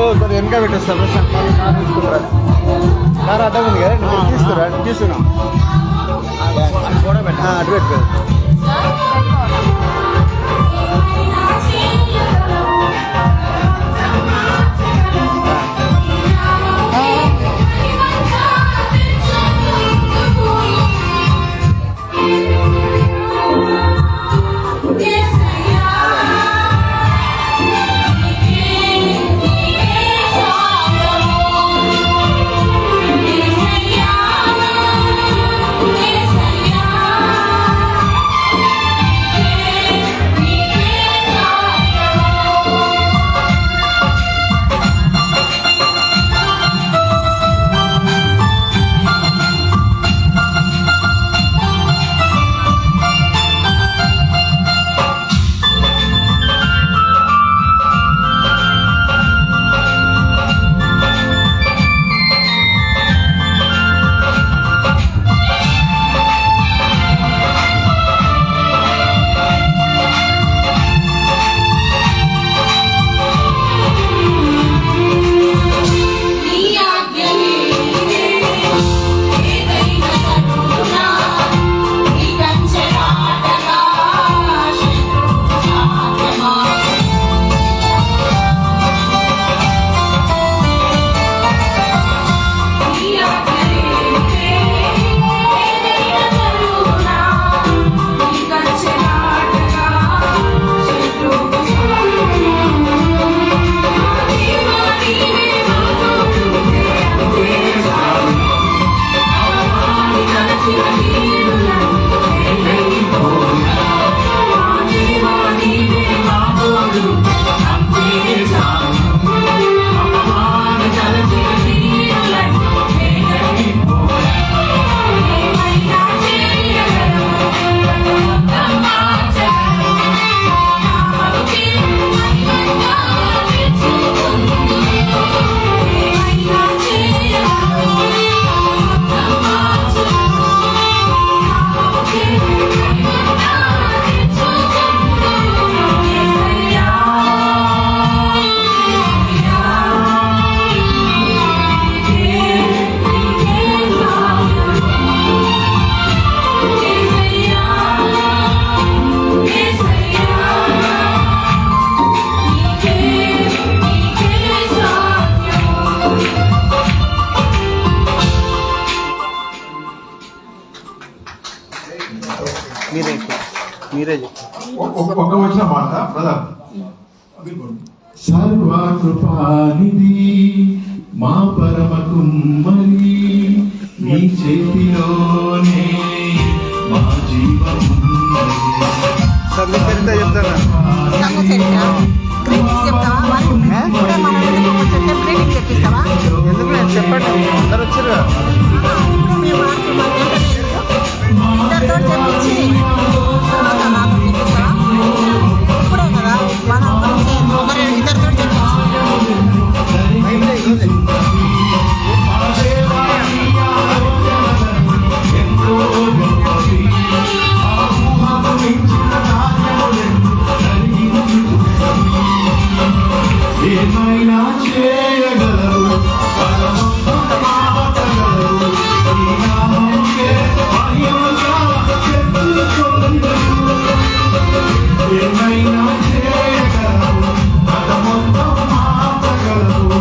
కొద్దిగా వెనక పెట్టేస్తారు కారు అడ్డం ఉంది కదా తీసుకురా తీసుకున్నాం అటు పెట్టుకో మీరే ఒక వచ్చిన మాట బ్రదర్ సర్వకృపానిధి మా పరమ కుమ్మరి నీ చేతిలోనే మా జీవం చెప్పండి అందరు వచ్చారు ఏమైనా చేయగలరు ఏమైనా చేయగలరు కథ మొత్తం మార్చగలరు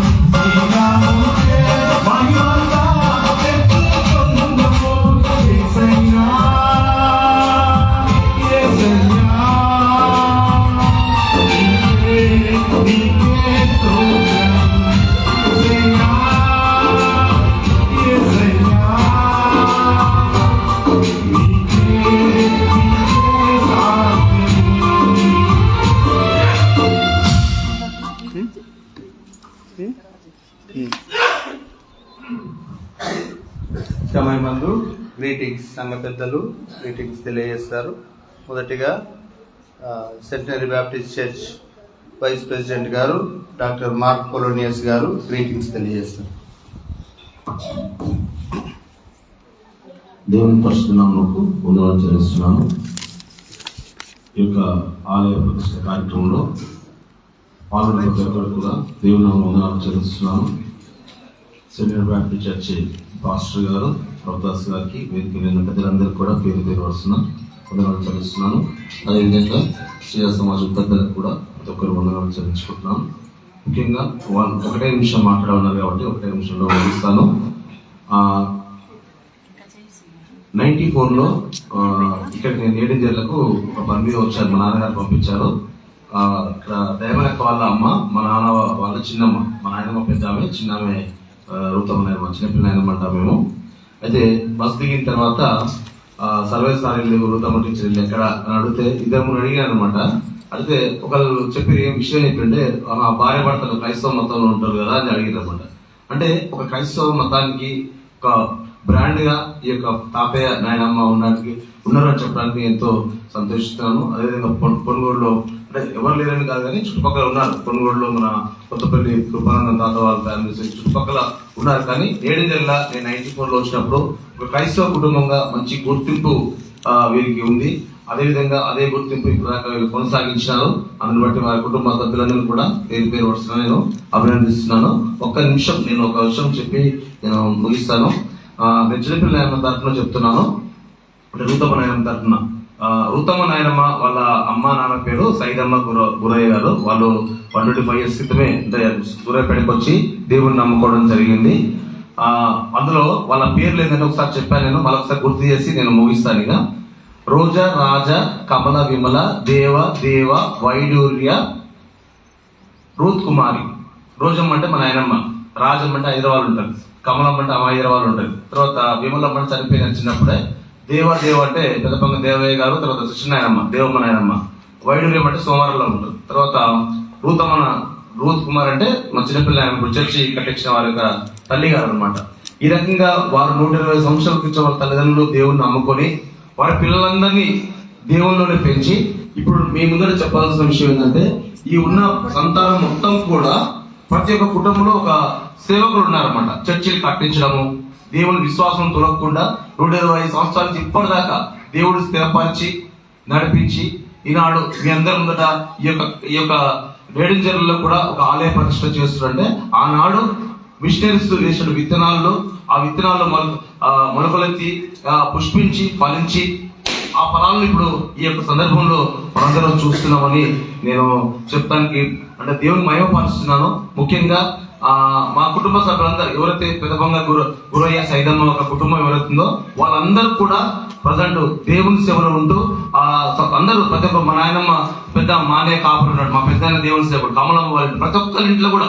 సమయమందు గ్రీటింగ్స్ సంఘ పెద్దలు గ్రీటింగ్స్ తెలియజేస్తారు. మొదటిగా centenary Baptist church vice president గారు డాక్టర్ మార్క్ పొలోనియస్ గారు గ్రీటింగ్స్ తెలియజేస్తారు. దేవుని పరిశుద్ధనామమునకు వందనాలు చెల్లిస్తున్నాను. ఈ యొక్క ఆలయ ప్రతిష్ఠ కార్యక్రమంలో పాల్గొన్న ప్రతి ఒక్కరు కూడా దేవుని నామమున వందనాలు చెల్లిస్తున్నాను. సెంట్రల్ బ్యాప్టిస్ట్ చర్చి పాస్టర్ గారు ప్రభుదాస్ గారికి, వేదిక మీద పెద్దలందరికీ కూడా పేరు పేరు వస్తున్నాను, వందనాలు చెల్లిస్తున్నాను. అదేవిధంగా శ్రీయ సమాజం పెద్దలకు కూడా ప్రతి ఒక్కరు వందనాలు చెల్లించుకుంటున్నాను. ముఖ్యంగా వాళ్ళు ఒకటే నిమిషం మాట్లాడన్నారు కాబట్టి ఒకటే నిమిషంలో ముగిస్తాను. 94లో ఇక్కడికి నేను ఏడింజర్లకు ఒక పని మీద వచ్చాను. మా నాన్నగారు పంపించారు. ఇక్కడ దయమనక్క వాళ్ళ అమ్మ, మా నాన్న వాళ్ళ చిన్నమ్మ, మా నాయనమ్మ పెద్ద ఆమె, చిన్న ఆమె రూతమ్మ నాయనమ్మ, చిన్నపిల్ల నాయనమ్మ అంటాం మేము. అయితే బస్ దిగిన తర్వాత సర్వీస్ సారీ రూతమ్మ టీచర్ ఎక్కడ అని అడిగితే ఇద్దరు అడిగాను అనమాట. అయితే ఒకళ్ళు చెప్పి ఏం విషయం ఏంటంటే భార్య భర్తలు క్రైస్తవ మతంలో ఉంటారు కదా అని అడిగారు అనమాట. అంటే ఒక క్రైస్తవ మతానికి ఒక బ్రాండ్ గా ఈ యొక్క తాతయ్య నాయనమ్మ ఉన్నారని చెప్పడానికి ఎంతో సంతోషిస్తున్నాను. అదేవిధంగా పొనుగోడులో అంటే ఎవరు లేరని కాదు కానీ చుట్టుపక్కల ఉన్నారు. పొనుగోడులో మన కొత్తపల్లి కృపానంద తాత వాళ్ళ ఫ్యామిలీస్ చుట్టుపక్కల ఉన్నారు. కానీ ఏడింజల్లా నేను 94లో వచ్చినప్పుడు ఒక క్రైస్తవ కుటుంబంగా మంచి గుర్తింపు వీరికి ఉంది. అదేవిధంగా అదే గుర్తింపు ఇప్పుడు వీళ్ళు కొనసాగించినారు. అందుని బట్టి వారి కుటుంబ సభ్యులందరూ కూడా పేరు పేరు వస్తున్నా నేను అభినందిస్తున్నాను. ఒక్క నిమిషం నేను ఒక విషయం చెప్పి నేను ముగిస్తాను. నేను చిన్నపిల్ల నాయనమ్మ తరఫున చెప్తున్నాను. అంటే రూతమ్మ నాయనమ్మ తరఫున, రూతమ్మ నాయనమ్మ వాళ్ళ అమ్మ నాన్న పేరు సైదమ్మ గురయ్య గారు. వాళ్ళు 125 years క్రితమే అంటే సూర్యాపేటకు వచ్చి దేవుని నమ్ముకోవడం జరిగింది. అందులో వాళ్ళ పేర్లు ఏంటంటే ఒకసారి చెప్పాను నేను, మరొకసారి గుర్తు చేసి నేను ముగిస్తాను. ఇక రోజా, రాజ, కమల, విమల, దేవ, దేవ, వైడూర్య, రూత్ కుమారి. రోజమ్మ అంటే మన నాయనమ్మ, రాజమ్మ అంటే హైదరాబాద్ ఉంటారు, కమలం అంటే హైదరాబాద్ ఉంటుంది. తర్వాత విమలమ్మ అంటే చనిపోయిన చిన్నప్పుడే. దేవ దేవ అంటే పెద్దపంగ దేవయ్య గారు, తర్వాత కృష్ణనాయనమ్మ, దేవమ్మ నాయనమ్మ. వైడూర్యం అంటే సోమవారంలో ఉంటుంది. తర్వాత రూత్ కుమార్ అంటే మా చిన్నపిల్ల ఆయన చర్చి కట్టించిన వారి యొక్క తల్లి గారు అనమాట. ఈ రకంగా వారు 120 సంవత్సరాల క్రితం వాళ్ళ తల్లిదండ్రులు దేవుణ్ణి నమ్ముకొని వారి పిల్లలందరినీ దేవుళ్ళలోనే పెంచి ఇప్పుడు మీ ముందర చెప్పాల్సిన విషయం ఏంటంటే ఈ ఉన్న సంతానం మొత్తం కూడా ప్రతి ఒక్క కుటుంబంలో ఒక సేవకులు ఉన్నారన్నమాట. చర్చిలు కట్టించడము, దేవుని విశ్వాసం తొలగకుండా 125 సంవత్సరాల నుంచి ఇప్పటిదాకా దేవుడు స్థిరపరిచి నడిపించి ఈనాడు మీ అందరి ముందట ఈ యొక్క రేడింజర్లలో కూడా ఒక ఆలయ ప్రతిష్ట చేస్తున్నారంటే ఆనాడు మిషనరీస్ వేసిన విత్తనాల్లో ఆ విత్తనాల్లో మొలకలెత్తి పుష్పించి ఫలించి ఆ ఫలాలను ఇప్పుడు ఈ యొక్క సందర్భంలో మనందరం చూస్తున్నామని నేను చెప్తానికి అంటే దేవుని మహిమపరుస్తున్నాను. ముఖ్యంగా మా కుటుంబ సభ్యులందరూ ఎవరైతే పెద్దపంగ గురయ్య సైదమ్మ ఒక కుటుంబం ఎవరైతుందో వాళ్ళందరూ కూడా ప్రజెంట్ దేవుని సేవలో ఉంటూ అందరూ ప్రతి ఒక్క మా నాయనమ్మ పెద్ద మానే కాపురు ఉన్నాడు, మా పెద్ద దేవుని సేవకుడు కమలమ్మ వాళ్ళు ప్రతి ఒక్కరి ఇంట్లో కూడా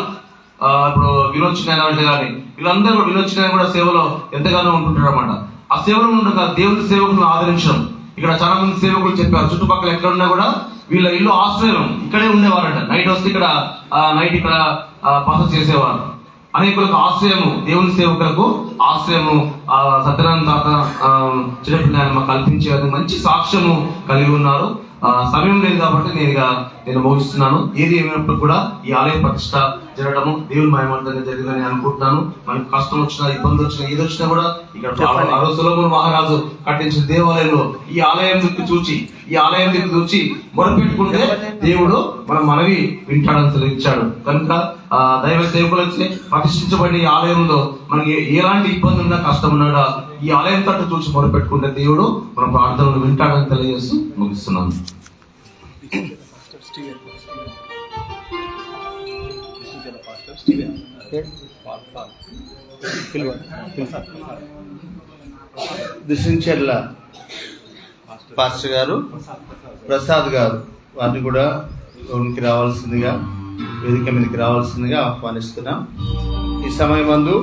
ఇప్పుడు వినోచ్చిన అంటే కానీ వీళ్ళందరూ కూడా వినోచ్చిన కూడా సేవలో ఎంతగానో ఉంటుంటారు అన్నమాట. ఆ సేవలో ఉండగా దేవుని సేవకులను ఆదరించడం. ఇక్కడ చాలా మంది సేవకులు చెప్పారు చుట్టుపక్కల ఎక్కడ ఉన్నా కూడా వీళ్ళ ఇల్లు ఆశ్రయం ఇక్కడే ఉండేవారట. నైట్ వస్తే ఇక్కడ నైట్ ఇక్కడ బస చేసేవారు. అనేకులకు ఆశ్రయము, దేవుని సేవకులకు ఆశ్రయము సత్యనారాయణ తాత చిన్నపిల్ల కల్పించే మంచి సాక్ష్యము కలిగి ఉన్నారు. సమయం లేదు కాబట్టి నేను ముగిస్తున్నాను. ఏది ఏమైనప్పుడు కూడా ఈ ఆలయ ప్రతిష్ట జరగడము దేవుని మహిమార్థంగా జరిగిందని అనుకుంటున్నాను. మనకు కష్టం వచ్చినా ఇబ్బంది వచ్చినా ఏది వచ్చినా కూడా ఇక్కడ సొలొమోను మహారాజు కట్టించిన దేవాలయంలో ఈ ఆలయం దిక్కు చూచి మొరపెట్టుకుంటే దేవుడు మన మనవి వింటాడని తెలియచాడు. కనుక దైవ సేవకులు వచ్చి ప్రతిష్ఠించబడిన ఈ ఆలయంలో మనకి ఎలాంటి ఇబ్బంది ఉన్నా కష్టం ఉన్నా ఈ ఆలయం తట్టు చూసి మొరపెట్టుకుంటే దేవుడు మన ప్రార్థనలు వింటాడని తెలియజేస్తూ ముగిస్తున్నాను. దిశంచెర్ల పాస్టర్ గారు, ప్రసాద్ గారు వారిని కూడా లోనికి రావాల్సిందిగా వేదిక మీదకి రావాల్సిందిగా ఆహ్వానిస్తున్నాం. ఈ సమయమందు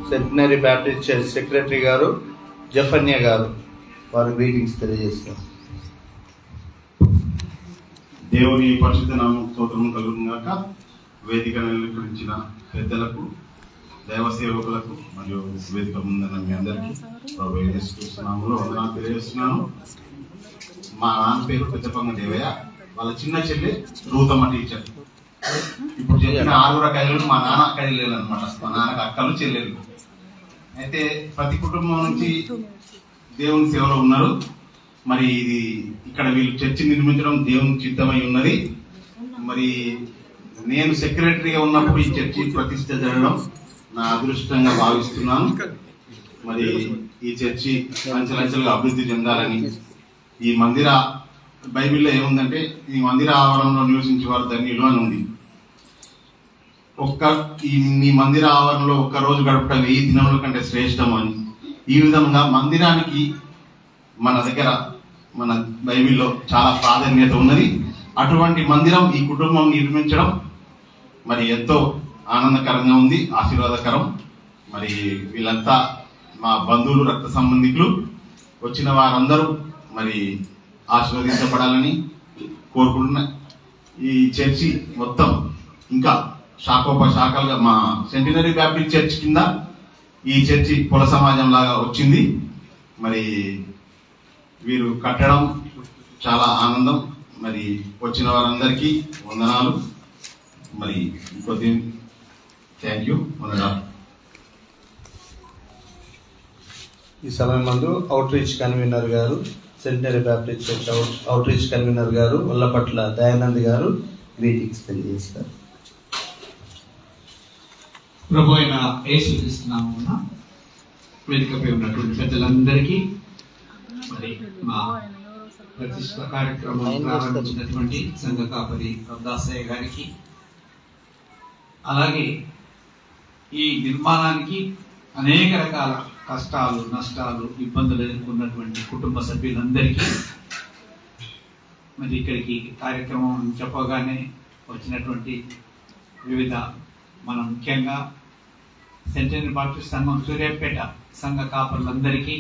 సెంటనరీ బ్యాప్టిస్ట్ చర్చ్ సెక్రటరీ గారు జఫన్య గారు వారి గ్రీటింగ్స్ తెలియజేస్తారు. దేవుని పరిశుద్ధ నామం స్తోత్రం కలుగుగాక. వేదికను అలంకరించిన పెద్దలకు, దైవ సేవకులకు మరియు వేదిక ముందున్న మీ అందరికీ ప్రభు యేసు నామములో వందనాలు తెలియజేస్తున్నాను. మా నాన్న పేరు పెద్దపంగ దేవయ్య, వాళ్ళ చిన్న చెల్లి రూతమ్మ టీచర్. ఇప్పుడు చెప్పిన 6 అక్కలు మా నాన్న అక్కలు లేరు అనమాట. మా నాన్నకు అక్కలు చెల్లెలు. అయితే ప్రతి కుటుంబం నుంచి దేవుని సేవలో ఉన్నారు. మరి ఇది ఇక్కడ వీళ్ళు చర్చి నిర్మించడం దేవుని చిత్తమై ఉన్నది. మరి నేను సెక్రటరీగా ఉన్నప్పుడు ఈ చర్చి ప్రతిష్ఠ జరగడం నా అదృష్టంగా భావిస్తున్నాను. మరి ఈ చర్చి అంచెలంచెలుగా అభివృద్ధి చెందాలని, ఈ మందిర బైబిల్లో ఏముందంటే ఈ మందిర ఆవరణలో నివసించే వారు ధన్యులు అని ఉంది. ఈ మందిర ఆవరణలో ఒక్క రోజు గడపడం 1000 దినముల కంటే శ్రేష్టం అని. ఈ విధంగా మందిరానికి మన దగ్గర మన బైబిల్లో చాలా ప్రాధాన్యత ఉన్నది. అటువంటి మందిరం ఈ కుటుంబం నిర్మించడం మరి ఎంతో ఆనందకరంగా ఉంది, ఆశీర్వాదకరం. మరి వీళ్ళంతా మా బంధువులు, రక్త సంబంధికులు, వచ్చిన వారందరూ మరి ఆశీర్వదించబడాలని కోరుకుంటున్నా. ఈ చర్చి మొత్తం ఇంకా శాఖోపశాఖలుగా మా సెంటినరీ బ్యాప్టిస్ట్ చర్చ్ కింద ఈ చర్చి కుల సమాజం లాగా వచ్చింది. మరి వీరు కట్టడం చాలా ఆనందం. మరి వచ్చిన వారందరికీ వందనాలు. మరి ఇంకొద్ది థ్యాంక్ యూ. ఈ సమయం మందు అవుట్ రీచ్ కన్వీనర్ గారు, centenary Baptist church out reach convener గారు వల్లపట్ల దయానంద్ గారు గ్రీటింగ్స్ తెలియజేస్తారు. ప్రభు అయిన యేసుక్రీస్తు నామమున వేదికపై ఉన్నటువంటి పెద్దలందరికీ, మరి మా ప్రతిష్ట కార్యక్రమం ప్రారంభించినటువంటి సంఘ కాపరి దాసయ్య గారికి, అలాగే ఈ నిర్మాణానికి అనేక రకాల కష్టాలు, నష్టాలు, ఇబ్బందులు ఎదుర్కొన్నటువంటి కుటుంబ సభ్యులందరికీ, మరి ఇక్కడికి కార్యక్రమం చెప్పగానే వచ్చినటువంటి వివిధ మనం ముఖ్యంగా సెంటినరీ బాప్టిస్ట్ సంఘం సూర్యాపేట సంఘ కాపరులందరికీ,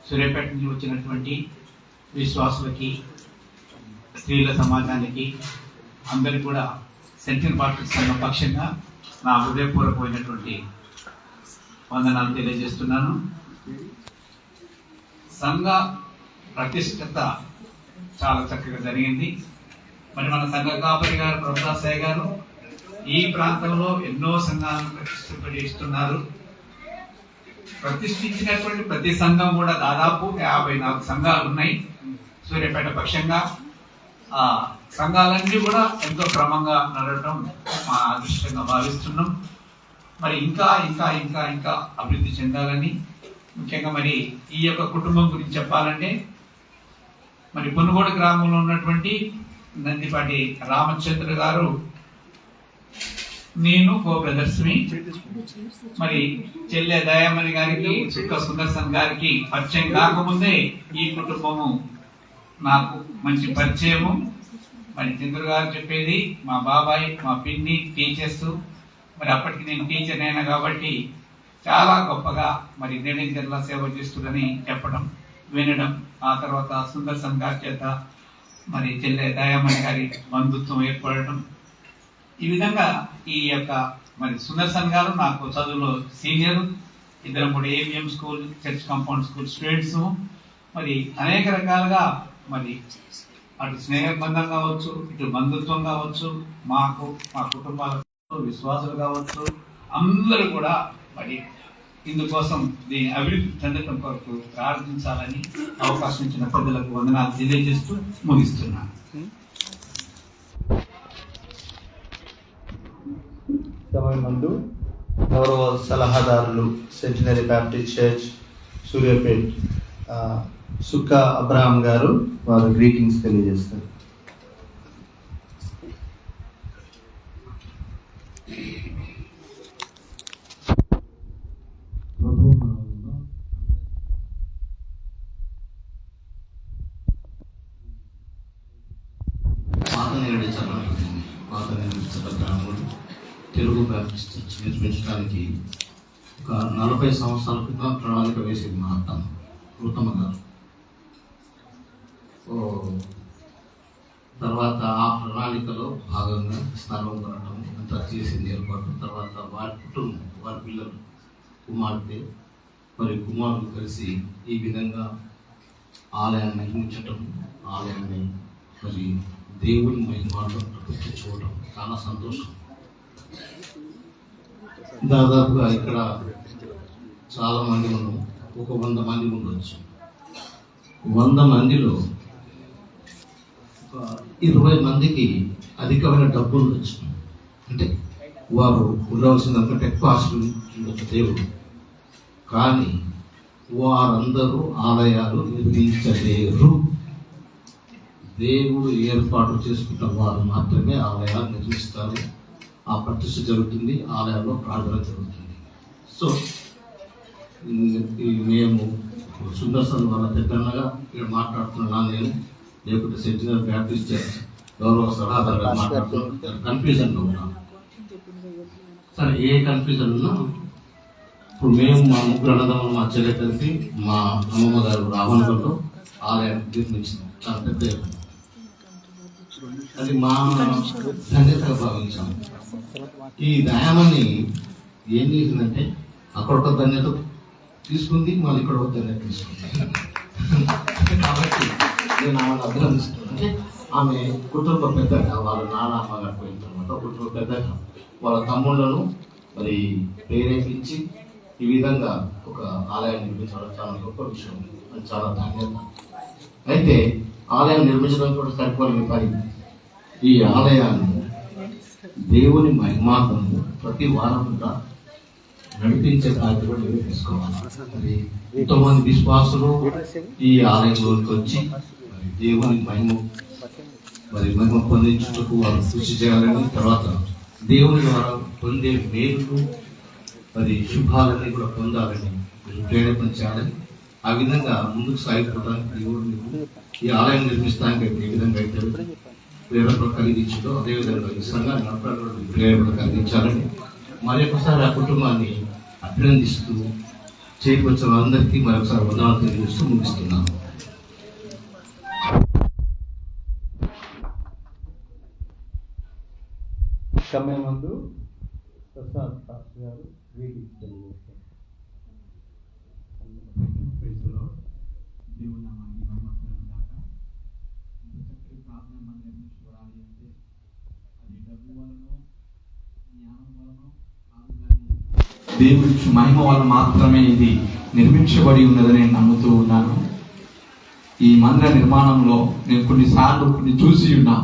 సూర్యాపేట నుంచి వచ్చినటువంటి విశ్వాసులకి, స్త్రీల సమాజానికి అందరికీ కూడా సెంటినరీ బాప్టిస్ట్ సంఘం పక్షంగా నా హృదయపూర్వకమైనటువంటి వందనాలు తెలియజేస్తున్నాను. సంఘ ప్రతిష్టత చాలా చక్కగా జరిగింది. మరి మన సంఘ కాపరి గారు ప్రభుదాసయ్య గారు ఈ ప్రాంతంలో ఎన్నో సంఘాలను ప్రతిష్ఠింపజేస్తున్నారు. ప్రతిష్ఠించినటువంటి ప్రతి సంఘం కూడా దాదాపు 54 సంఘాలు ఉన్నాయి సూర్యాపేట పక్షంగా. ఆ సంఘాలన్నీ కూడా ఎంతో క్రమంగా నడవటం మా అదృష్టంగా భావిస్తున్నాం. మరి ఇంకా ఇంకా ఇంకా ఇంకా అభివృద్ధి చెందాలని, ముఖ్యంగా మరి ఈ యొక్క కుటుంబం గురించి చెప్పాలంటే, మరి పొనుగోడు గ్రామంలో ఉన్నటువంటి నందిపాటి రామచంద్ర గారు, నేను కో బ్రదర్స్ని, మరి చెల్లె దయామణి గారికి, సుక్క సుదర్శన్ గారికి పరిచయం కాకముందే ఈ కుటుంబము నాకు మంచి పరిచయము. మరి చంద్రు గారు చెప్పేది మా బాబాయ్, మా పిన్ని టీచర్స్, మరి అప్పటికి నేను టీచర్ అయినా కాబట్టి చాలా గొప్పగా మరి నేనేజర్లా సేవ చేస్తుందని చెప్పడం, వినడం, ఆ తర్వాత సుదర్శన్ గారి చేత మరి చెల్లె దయామణి గారి బంధుత్వం ఏర్పడటం, ఈ విధంగా ఈ యొక్క మరి సుదర్శన్ గారు నాకు చదువులో సీనియర్, ఇద్దరం కూడా ABM school, church compound school students. మరి అనేక రకాలుగా మరి అటు స్నేహబంధం కావచ్చు, ఇటు బంధుత్వం కావచ్చు, మాకు మా కుటుంబాలకు విశ్వాసులు కావచ్చు, అందరూ కూడా మరి ఇందుకోసం దీని అభివృద్ధి చెందటం కొరకు ప్రార్థించాలని అవకాశం ఇచ్చిన పెద్దలకు వందనాలు తెలియజేస్తూ ముగిస్తున్నాను. సమయం ముందు గౌరవ సలహాదారులు సెంటినరీ బ్యాప్టిస్ట్ చర్చ్ సూర్యాపేట్ సుక్క అబ్రహాం గారు వారు గ్రీటింగ్స్ తెలియజేస్తారు. తెలుగు బ్యాప్టిస్ట్ చర్చ్ నిర్మించడానికి ఒక 40 సంవత్సరాల క్రితం ప్రణాళిక వేసింది మా అత్తమ్మ రుతమ్మ గారు. తర్వాత ఆ ప్రణాళికలో భాగంగా స్థలం కొనడం అంతా చేసింది ఏర్పాటు. తర్వాత వారి కుటుంబం, వారి పిల్లలు, కుమార్తె మరి కుమారులు కలిసి ఈ విధంగా ఆలయాన్ని నిర్మించటం, ఆలయాన్ని మరి దేవుని మహిమలో ప్రతిష్ఠించుకోవడం చాలా సంతోషం. దాదాపుగా ఇక్కడ చాలా మంది ఉన్నాం, ఒక 100 మంది ఉండవచ్చు. 100 మందిలో ఒక 20 మందికి అధికమైన డబ్బులు వచ్చినాయి. అంటే వారు ఉండవలసిన దానికంటే ఎక్కువ ఆశీర్వదించిన దేవుడు. కానీ వారందరూ ఆలయాలు నిర్మించలేరు. దేవుడు ఏర్పాటు చేసుకున్న వారు మాత్రమే ఆలయాలు నిర్మిస్తారు. ఆ ప్రతిష్ఠ జరుగుతుంది, ఆలయాల్లో ప్రార్థన జరుగుతుంది. సో మేము సుందర్శన్ వాళ్ళ పెద్దన్నగా ఇక్కడ మాట్లాడుతున్నా నేను, లేకపోతే సెంటినల్ బ్యాప్టిస్ట్ చర్చ్ గౌరవ సలహాదారుగా మాట్లాడుతున్నాను. కన్ఫ్యూజన్లో ఉన్నాను. సరే, ఏ కన్ఫ్యూజన్ ఉన్నా ఇప్పుడు మేము మా ముగ్గురు అన్నదమ్ములు, మా చెల్లె కలిసి మా అమ్మమ్మ గారు రావణగల్లో ఆలయం నిర్మించింది. చాలా పెద్ద ఎత్తున. అది మా ధన్యతగా భావించాము. ఈ దయామని ఏం చేసిందంటే అక్కడ ఒక ధన్యత తీసుకుంది, మళ్ళీ ఇక్కడ ఒక ధన్యత తీసుకుంది. కాబట్టి నేను ఆమెను అభినందిస్తున్నాను. అంటే ఆమె కుటుంబ పెద్దగా, వాళ్ళ నాన్నమ్మ గారు పోయిన తర్వాత కుటుంబ పెద్దగా వాళ్ళ తమ్ముళ్లను మరి ప్రేరేపించి ఈ విధంగా ఒక ఆలయాన్ని నిర్మించడం చాలా గొప్ప విషయం. అది చాలా ధన్యత. అయితే ఆలయం నిర్మించడం కూడా సరిపోని పని. ఈ ఆలయాన్ని దేవుని మహిమార్థము ప్రతి వారం కూడా నడిపించే కార్యక్రమం మేము తీసుకోవాలి. మరి ఎంతోమంది విశ్వాసులు ఈ ఆలయంలోకి వచ్చి మరి దేవుని మహిమ పొందించుటకు వారు కృషి చేయాలని, తర్వాత దేవుని ద్వారా పొందే మేలు మరి శుభాలన్నీ కూడా పొందాలని ప్రేరేపణ చేయాలని, ఆ విధంగా ముందుకు సాగిపోవడానికి దేవుడు ఈ ఆలయం నిర్మిస్తానికి ఏ విధంగా అయితే ప్రేరేపణ కలిగించిందో అదేవిధంగా ఈ సంఘాన్ని నడపడానికి ప్రేరేపణ కలిగించాలని మరొకసారి ఆ కుటుంబాన్ని అభినందిస్తూ చేకూర్చిన అందరికీ మరొకసారి వందనాలు తెలియజేస్తూ ముగిస్తున్నాను. సమయం ముందు ప్రసాద్ పాస్టర్ గారు greetings తెలియజేస్తారు. దేవుని నామానికి మహిమ కలుగుగాక. ఇంత చక్కటి ప్రార్థన మనం నిర్మించుకోవాలి అంటే అది డబ్బు వలన, జ్ఞానం వలన కాదు, కానీ దేవుడి మహిమ వలన మాత్రమే ఇది నిర్మించబడి ఉన్నదని నేను నమ్ముతూ ఉన్నాను. ఈ మందిర నిర్మాణంలో నేను కొన్ని చూసి ఉన్నా.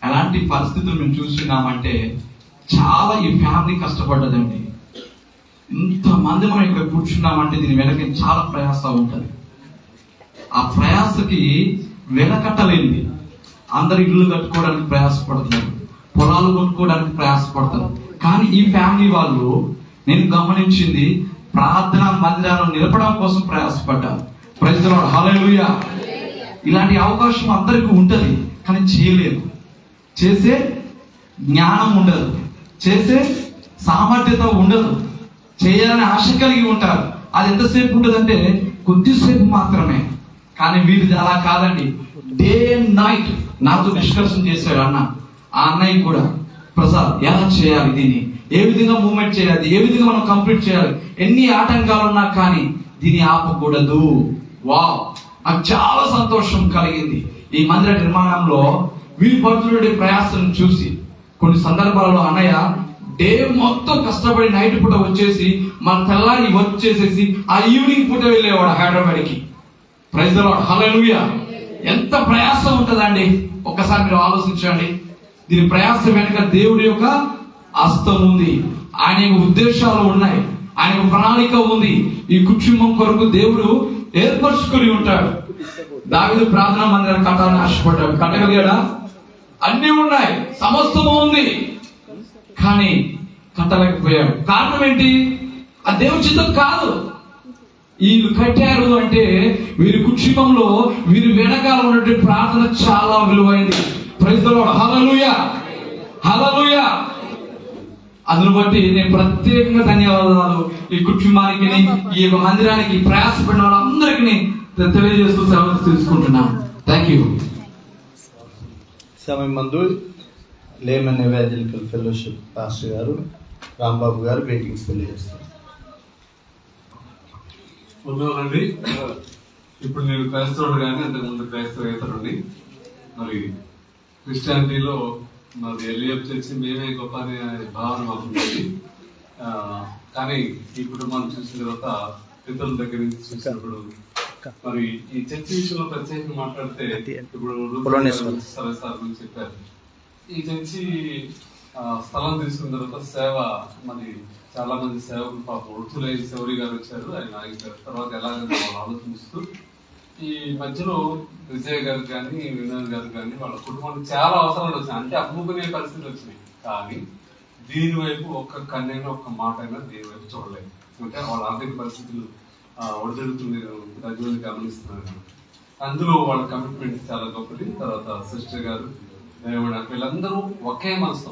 ఎలాంటి పరిస్థితులు మేము చూస్తున్నామంటే చాలా ఈ ఫ్యామిలీ కష్టపడ్డదండి. ఇంతమంది మనం ఇక్కడ కూర్చున్నామంటే దీని వెనక చాలా ప్రయాస ఉంటుంది. ఆ ప్రయాసకి వెనకట్టలేనిది. అందరు ఇల్లు కట్టుకోవడానికి ప్రయాసపడుతున్నారు, పొలాలు కొట్టుకోవడానికి ప్రయాసపడతారు. కానీ ఈ ఫ్యామిలీ వాళ్ళు నేను గమనించింది ప్రార్థన మందిరాలను నిలపడం కోసం ప్రయాసపడ్డారు. ప్రైజ్ ది లార్డ్, హల్లెలూయా. ఇలాంటి అవకాశం అందరికీ ఉంటుంది, కానీ చేయలేరు. చేసే జ్ఞానం ఉండదు, చేసే సామర్థ్యత ఉండదు, చేయాలని ఆశ కలిగి ఉంటారు. అది ఎంతసేపు ఉంటుందంటే కొద్దిసేపు మాత్రమే. కానీ వీరిది అలా కాదండి. డే అండ్ నైట్ నాతో డిస్కషన్ చేశాడు అన్న. ఆ అన్నయ్య కూడా, ప్రసాద్ ఎలా చేయాలి, దీన్ని ఏ విధంగా మూవ్మెంట్ చేయాలి, ఏ విధంగా మనం కంప్లీట్ చేయాలి, ఎన్ని ఆటంకాలు ఉన్నా కానీ దీన్ని ఆపకూడదు. వావ్, నాకు చాలా సంతోషం కలిగింది. ఈ మందిర నిర్మాణంలో వీళ్ళు పడుతున్న ప్రయాసం చూసి కొన్ని సందర్భాల్లో అన్నయ్య డే మొత్తం కష్టపడి నైట్ పూట వచ్చేసి మన తెల్లారి వచ్చేసేసి ఆ ఈవినింగ్ పూట వెళ్ళేవాడు హైదరాబాద్కి. ప్రైజ్ ది లార్డ్, హల్లెలూయా. ఎంత ప్రయాసం ఉంటుందండి, ఒక్కసారి మీరు ఆలోచించండి. దీని ప్రయాసం వెనుక దేవుడి యొక్క హస్తం ఉంది, ఆయన యొక్క ఉద్దేశాలు ఉన్నాయి, ఆయన యొక్క ప్రణాళిక ఉంది. ఈ కుటుంబం కొరకు దేవుడు ఏర్పరచుకొని ఉంటాడు. దావీదు ప్రార్థనా మందిరాన్ని కట్టాలని ఆశపడ్డాడు, కట్టగలిగాడా? అన్ని ఉన్నాయి, సమస్తము ఉంది, కానీ కట్టలేకపోయాడు. కారణం ఏంటి? ఆ దేవుని చిత్తం కాదు. వీళ్ళు కట్టారు అంటే వీరి కుటుంబంలో వీరి వెనకాల ఉన్నటువంటి ప్రార్థన చాలా విలువైంది. ప్రైజ్ ది లార్డ్, హల్లెలూయా, హల్లెలూయా. అందును బట్టి నేను ప్రత్యేకంగా ధన్యవాదాలు ఈ కుటుంబానికి, ఈ యొక్క మందిరానికి ప్రయాసపడిన వాళ్ళందరికీ తెలియజేస్తూ సెలవు తీసుకుంటున్నాను. Thank you. సమయం ముందు లేమన్ ఎవాంజలికల్ ఫెలోషిప్ పాస్టర్ గారు రాంబాబు గారు గ్రీటింగ్స్ తెలియజేస్తారు. వందనాలండి. ఇప్పుడు నేను క్రైస్తవుడు కానీ అంతకుముందు క్రైస్తవేతరుండి. మరి క్రిస్టియానిటీలో మాది ఎల్ఈఎఫ్ చర్చి మేమే గొప్ప అనే భావన మాకు ఉండేది. కానీ ఈ కుటుంబాన్ని చూసిన తర్వాత పితరుల దగ్గర నుంచి చూసినప్పుడు మరి ఈ చర్చి విషయంలో ప్రత్యేకంగా మాట్లాడితే ఇప్పుడు సార్ గురించి చెప్పారు. ఈ చర్చి స్థలం తీసుకున్న తర్వాత సేవ మరి చాలా మంది సేవకులు పాపం వృత్తులై శౌరి గారు వచ్చారు. ఆయన ఇంకా తర్వాత ఎలాగైనా వాళ్ళు ఆలోచిస్తూ ఈ మధ్యలో విజయ్ గారు కానీ వినోద్ గారు కానీ వాళ్ళ కుటుంబానికి చాలా అవసరాలు వచ్చినాయి, అంటే అమ్ముకునే పరిస్థితులు వచ్చినాయి. కానీ దీని వైపు ఒక్క కన్నైనా ఒక్క మాట అయినా దీని వైపు చూడలేదు. అంటే వాళ్ళ ఆర్థిక పరిస్థితులు ఒడిదుడుకుని ప్రజలు గమనిస్తున్నారు. అందులో వాళ్ళ కమిట్మెంట్ చాలా గొప్పది. తర్వాత సిస్టర్ గారు వీళ్ళందరూ ఒకే మనసుతో,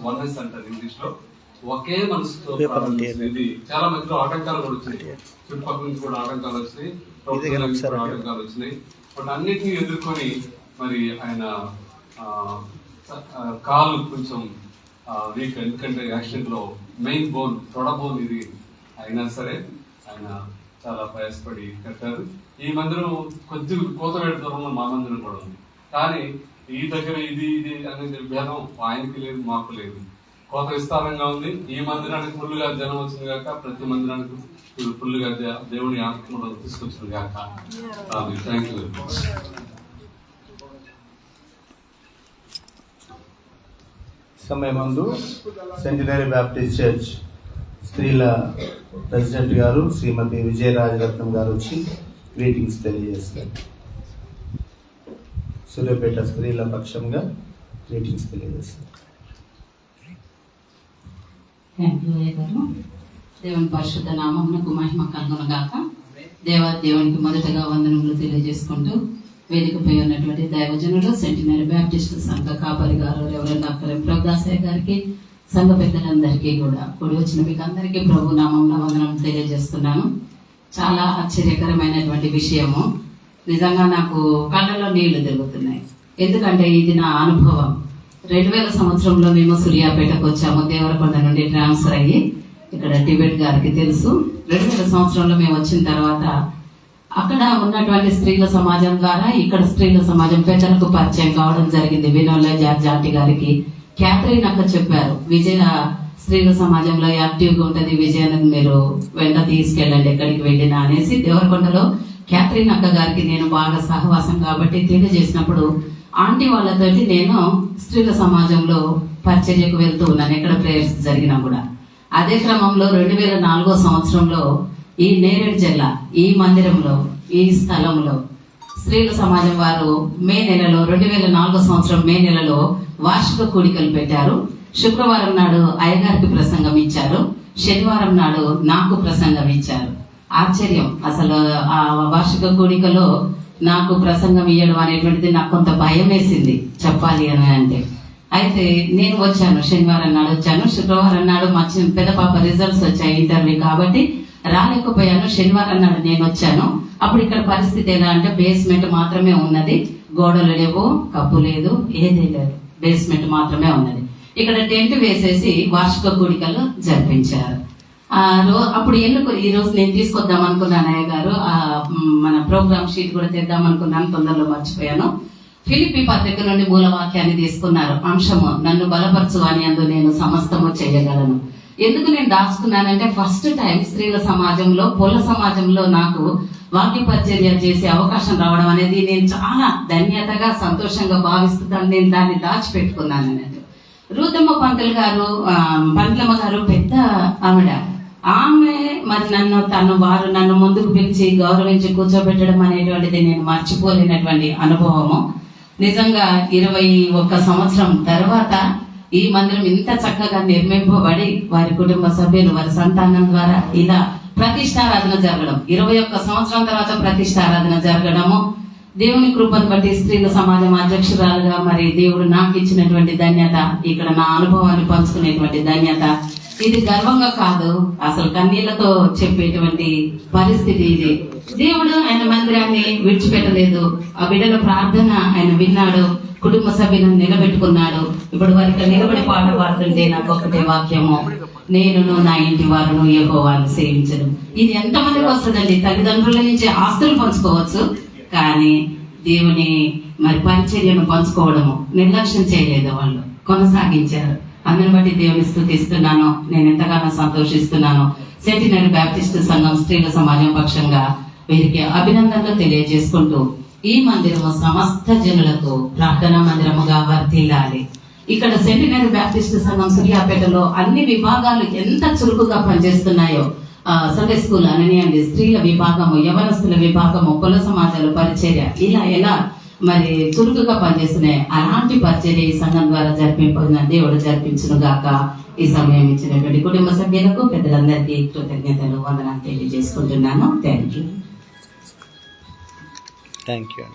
వన్నెస్ అంటారు ఇంగ్లీష్ లో, ఒకే మనసుతో ఇది చాలా మధ్యలో ఆటంకాలు కూడా వచ్చినాయి, చుట్టుపక్కల నుంచి కూడా ఆటంకాలు వచ్చినాయి, ఆటంకాలు వచ్చినాయి. బట్ అన్నిటినీ ఎదుర్కొని మరి ఆయన కాలు కొంచెం వీక్, ఎందుకంటే యాక్సిడెంట్ లో మెయిన్ బోన్ తొడ బోన్ ఇది అయినా సరే ఆయన చాలా ప్రయాసపడి కట్టారు. ఈ మందిరం కొద్దిగా కోతవేట దూరంలో మా మందిరం కూడా ఉంది. కానీ ఈ దగ్గర ఇది అనేది భేదం ఆయనకి లేదు, మాకు లేదు. కోత విస్తారంగా ఉంది. ఈ మందిరానికి ఫుల్లుగా జనం వచ్చింది కాక ప్రతి మందిరానికి ఫుల్లుగా దేవుని ఆత్మలో తీసుకొచ్చింది కాక. Thank you very much. సమయమందు సెంటినరీ బ్యాప్టిస్ట్ చర్చ్ స్త్రీల ప్రెసిడెంట్ గారు శ్రీమతి విజయరాజరత్నం గారు వచ్చి గ్రీటింగ్స్ తెలియజేస్తారు. సూర్యాపేట స్త్రీల పక్షంగా గ్రీటింగ్స్ తెలియజేస్తారు. దేవుని పరిశుద్ధ నామమునకు మహిమ కలుగునుగాక. దేవునికి మొదటగా వందనములు తెలియజేసుకుంటూ వేదికపై ఉన్నటువంటి దైవజనులు సెంటినరీ బ్యాప్టిస్ట్ సంఘ కాపరి గారు రెవరెండ్ డాక్టర్ ఎం ప్రభుదాసయ్య గారికి, సంఘ పెద్దలందరికీ కూడా కూడి వచ్చిన మీకు అందరికీ ప్రభు నామమున వందనం తెలియజేస్తున్నాను. చాలా ఆశ్చర్యకరమైనటువంటి విషయము. నిజంగా నాకు కళ్ళలో నీళ్లు తిరుగుతున్నాయి. ఎందుకంటే ఇది నా అనుభవం. 2000 సంవత్సరంలో మేము సూర్యాపేటకు వచ్చాము. దేవరకొండ నుండి ట్రాన్స్ఫర్ అయ్యి ఇక్కడ టిబెట్ గారికి తెలుసు. 2000 సంవత్సరంలో మేము వచ్చిన తర్వాత అక్కడ ఉన్నటువంటి స్త్రీల సమాజం ద్వారా ఇక్కడ స్త్రీల సమాజం పెద్దలకు పరిచయం కావడం జరిగింది. వినోలే జార్జాటి గారికి క్యాథరిన్ అక్క చెప్పారు, విజయ స్త్రీల సమాజంలో యాక్టివ్గా ఉంటుంది, విజయను మీరు వెంట తీసుకెళ్ళండి ఎక్కడికి వెళ్ళినా అనేసి దేవరకొండలో క్యాథరిన్ అక్క గారికి నేను బాగా సహవాసం కాబట్టి తెలియజేసినప్పుడు ఆంటీ వాళ్ళతోటి నేను స్త్రీల సమాజంలో పరిచర్యకు వెళ్తూ ఉన్నాను ఎక్కడ ప్రేయర్స్ జరిగినా కూడా. అదే క్రమంలో 2004 సంవత్సరంలో ఈ నేరేడు జిల్లా ఈ మందిరంలో ఈ స్థలంలో స్త్రీల సమాజం వారు మే నెలలో 2004 సంవత్సరం మే నెలలో వార్షిక కూడికలు పెట్టారు. శుక్రవారం నాడు అయ్యగారికి ప్రసంగం ఇచ్చారు, శనివారం నాడు నాకు ప్రసంగం ఇచ్చారు. ఆశ్చర్యం, అసలు ఆ వార్షిక కూడికలో నాకు ప్రసంగం ఇవ్వడం అనేటువంటిది నాకు కొంత భయం వేసింది చెప్పాలి అని అంటే. అయితే నేను వచ్చాను, శనివారం నాడు వచ్చాను. శుక్రవారం నాడు మా పెద్ద పాప రిజల్ట్స్ వచ్చాయి ఇంటర్వ్యూ కాబట్టి రాలేకపోయాను. శనివారం నాడు నేను వచ్చాను. అప్పుడు ఇక్కడ పరిస్థితి ఎలా అంటే బేస్మెంట్ మాత్రమే ఉన్నది, గోడలు లేవు, కప్పు లేదు, ఏదీ లేదు, బేస్మెంట్ మాత్రమే ఉన్నది. ఇక్కడ టెంట్ వేసేసి వార్షిక కూడికలు జరిపించారు. అప్పుడు ఎందుకు ఈ రోజు నేను తీసుకొద్దాం అనుకున్నాను అయ్య గారు, మన ప్రోగ్రామ్ షీట్ కూడా తెద్దాం అనుకున్నాను, తొందరలో మర్చిపోయాను. ఫిలిప్పీ పత్రిక నుండి మూలవాక్యాన్ని తీసుకున్నారు. అంశము నన్ను బలపరచు అని అందు నేను సమస్తము చేయగలను. ఎందుకు నేను దాచుకున్నానంటే ఫస్ట్ టైం స్త్రీల సమాజంలో పొల సమాజంలో నాకు వాక్య పరిచర్య చేసే అవకాశం రావడం అనేది నేను చాలా ధన్యతగా సంతోషంగా భావిస్తున్నాను. నేను దాన్ని దాచిపెట్టుకున్నాను అన్నట్టు. రూతమ్మ పంతులమ్మ గారు పెద్ద ఆమె మరి వారు నన్ను ముందుకు పిలిచి గౌరవించి కూర్చోబెట్టడం అనేటువంటిది నేను మర్చిపోలేనటువంటి అనుభవము. నిజంగా 21 సంవత్సరం తర్వాత ఈ మందిరం ఇంత చక్కగా నిర్మింపబడి వారి కుటుంబ సభ్యులు వారి సంతానం ద్వారా ఇలా ప్రతిష్టారాధన జరగడం, 21 సంవత్సరం తర్వాత ప్రతిష్టారాధన జరగడము దేవుని కృపను బట్టి స్త్రీల సమాజం అధ్యక్షురాలుగా మరి దేవుడు నాకు ఇచ్చినటువంటి ధన్యత, ఇక్కడ నా అనుభవాన్ని పంచుకునేటువంటి ధన్యత. ఇది గర్వంగా కాదు, అసలు కన్నీళ్లతో చెప్పేటువంటి పరిస్థితి ఇది. దేవుడు ఆయన మందిరాన్ని విడిచిపెట్టలేదు. ఆ బిడ్డల ప్రార్థన ఆయన విన్నాడు, కుటుంబ సభ్యులను నిలబెట్టుకున్నాడు. ఇప్పుడు వారికి నిలబడి పాట పాడుతుంటే నాకు ఒకటే వాక్యము, నేనును నా ఇంటి వారును యెహోవాను సేవించను. ఇది ఎంతమందికి వస్తుందండి? తల్లిదండ్రుల నుంచి ఆస్తులు పంచుకోవచ్చు, కానీ దేవుని మరి పరిచర్యను పంచుకోవడము నిర్లక్ష్యం చేయలేదు, వాళ్ళు కొనసాగించారు. అందుని బట్టి దేవుని స్తుతిస్తున్నాను. నేను ఎంతగానో సంతోషిస్తున్నాను. సెంటినరీ బ్యాప్టిస్ట్ సంఘం స్త్రీల సమాజం పక్షంగా వీరికి అభినందనలు తెలియజేసుకుంటూ ఈ మందిరము సమస్త జనులకు ప్రార్థనా మందిరముగా వర్ధిల్లాలి. ఇక్కడ సెంటినరీ బ్యాప్టిస్ట్ సంఘం సూర్యాపేటలో అన్ని విభాగాలు ఎంత చురుకుగా పనిచేస్తున్నాయో, సండే స్కూల్ అననియండి, స్త్రీల విభాగము, యవనస్తుల విభాగము, కుల సమాజాల పరిచర్య, ఇలా ఎలా మరి చురుకుగా పనిచేస్తున్నాయి. అలాంటి పరిచర్య ఈ సంఘం ద్వారా జరిపించిన దేవుడు జరిపించును గాక. ఈ సమయం ఇచ్చినటువంటి కుటుంబ సభ్యులకు, పెద్దలందరికీ కృతజ్ఞతలు, వందనాలు తెలియజేసుకుంటున్నాను. Thank you.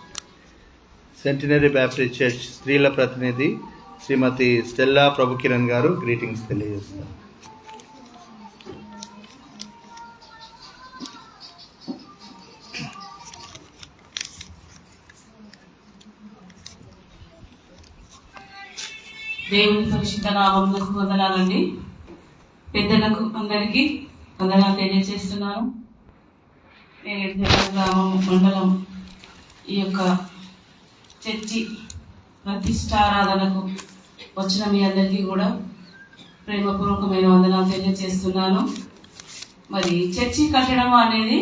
Centenary Baptist church స్త్రీల ప్రతినిధి శ్రీమతి స్టెల్లా ప్రభుకిరణ్ గారు గ్రీటింగ్స్ తెలియజేస్తారు. దేవుని పరిశుద్ధ నామమునకు వందనాలండి. పెద్దలకు అందరికీ వందనాలు తెలియజేస్తున్నాను. గ్రామం మండలం ఈ యొక్క చర్చి ప్రతిష్టారాధనకు వచ్చిన మీ అందరికీ కూడా ప్రేమపూర్వకమైన వందనాలు తెలియజేస్తున్నాను. మరి చర్చి కట్టడం అనేది